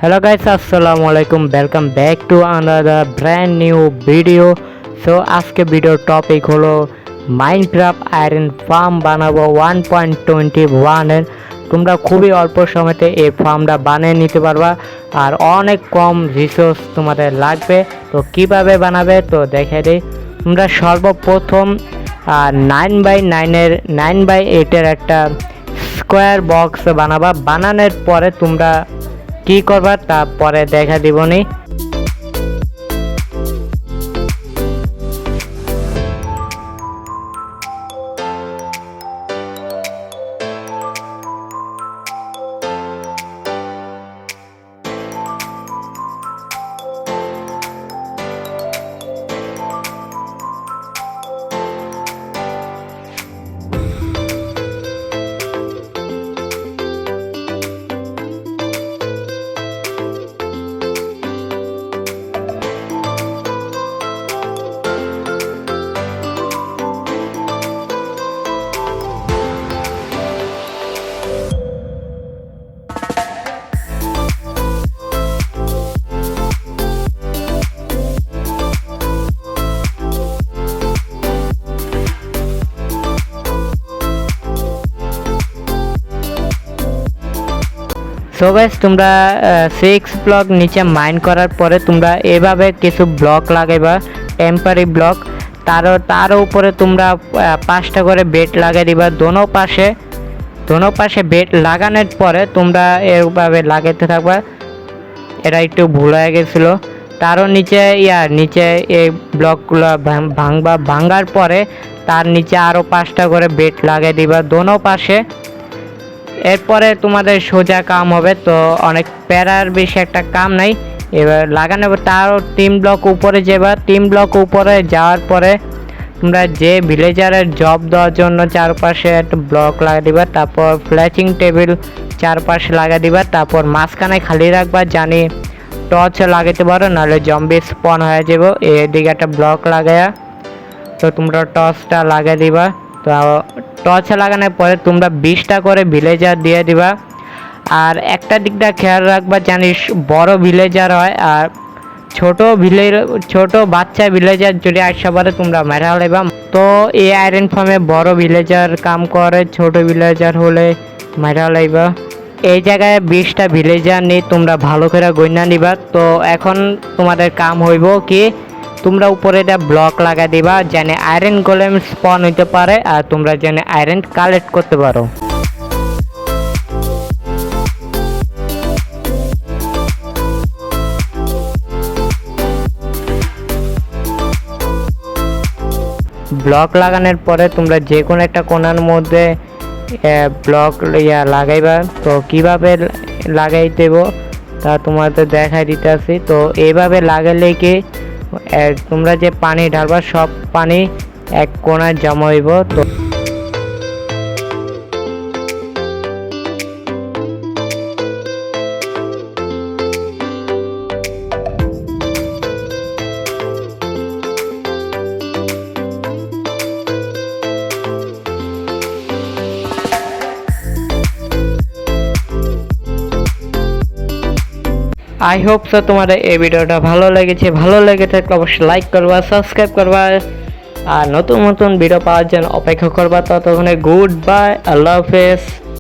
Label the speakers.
Speaker 1: Hello guys, assalamualaikum. Welcome back to another brand new video. So আজকে video topic হলো Minecraft iron farm বানাবো 1.21 এর। তোমরা খুবই অল্প সময়তে এই ফার্মটা বানিয়ে নিতে পারবা আর অনেক কম রিসোর্স তোমাদের লাগবে। তো কিভাবে বানাবে তো দেখে দিই। তোমরা সর্বপ্রথম 9x8 এর একটা স্কোয়ার বক্স বানাবা। বানানোর পরে তোমরা কি করবা তা পরে দেখা দিবনি। সো গাইস, তোমরা 6 ব্লক নিচে মাইন করার পরে তোমরা এভাবে কিছু ব্লক লাগাইবা, টেম্পারি ব্লক। তার উপরে তোমরা 5টা করে বেড লাগিয়ে দিবা দোনো পাশে বেড লাগানোর পরে তোমরা এভাবে লাগাইতে থাকবা। এটা একটু ভুল হয়ে গেছিলো। তারও নিচে এই ব্লকগুলো ভাঙার পরে তার নিচে আরও 5টা করে বেড লাগিয়ে দিবা দোনো পাশে। এরপরে তোমাদের সোজা কাম হবে। তো অনেক প্যারার বেশি একটা কাম নাই। এবার লাগানো তারও 3 ব্লক উপরে যাবা। 3 ব্লক উপরে যাওয়ার পরে তোমরা যে ভিলেজারের জব দেওয়ার জন্য চারপাশে একটা ব্লক লাগিয়ে দিবা। তারপর ফ্ল্যাচিং টেবিল চারপাশে লাগিয়ে দিবা। তারপর মাঝখানে খালি রাখবা, জানি টর্চ লাগাতে পারো, নাহলে জম্বি স্পন হয়ে যাব। এদিকে একটা ব্লক লাগায়া তো তোমরা টর্চটা লাগিয়ে দিবা। তো টর্চ লাগানোর পরে তোমরা 20টা করে ভিলেজার দিয়ে দিবা। আর একটা দিকটা খেয়াল রাখবা, জানিস বড় ভিলেজার হয় আর ছোট বাচ্চা ভিলেজার যদি আসতে পারে তোমরা মেরা লাইবা। তো এই আয়রন ফার্মে বড় ভিলেজার কাম করে, ছোট ভিলেজার হলে মেরা লাইবা। এই জায়গায় 20টা ভিলেজার নিয়ে তোমরা ভালো করে গইনা নিবা। তো এখন তোমাদের কাম হইব কি, তোমরা উপরে এটা ব্লক লাগাই দিবা যেন আয়রন গোলেম স্পন হইতে পারে আর তোমরা যেন আয়রন কালেক্ট করতে পারো। ব্লক লাগানোর পরে তোমরা যে কোনো একটা কোণার মধ্যে ব্লক লাগাইবা। তো কিভাবে লাগাই দেব তা তোমাদের দেখাই দিতেছি। তো এইভাবে লাগাইলে কি তোমরা যে পানি ঢালবা সব পানি এক কোণায় জমা হইব। তো আই হোপ সো তোমাদের এই ভিডিওটা ভালো লেগেছে। ভালো লেগে থাকলে অবশ্যই লাইক করবা, সাবস্ক্রাইব করবা আর নতুন ভিডিও পাওয়ার জন্য অপেক্ষা করবা। ততক্ষণে গুড বাই, আল্লাহ হাফেজ।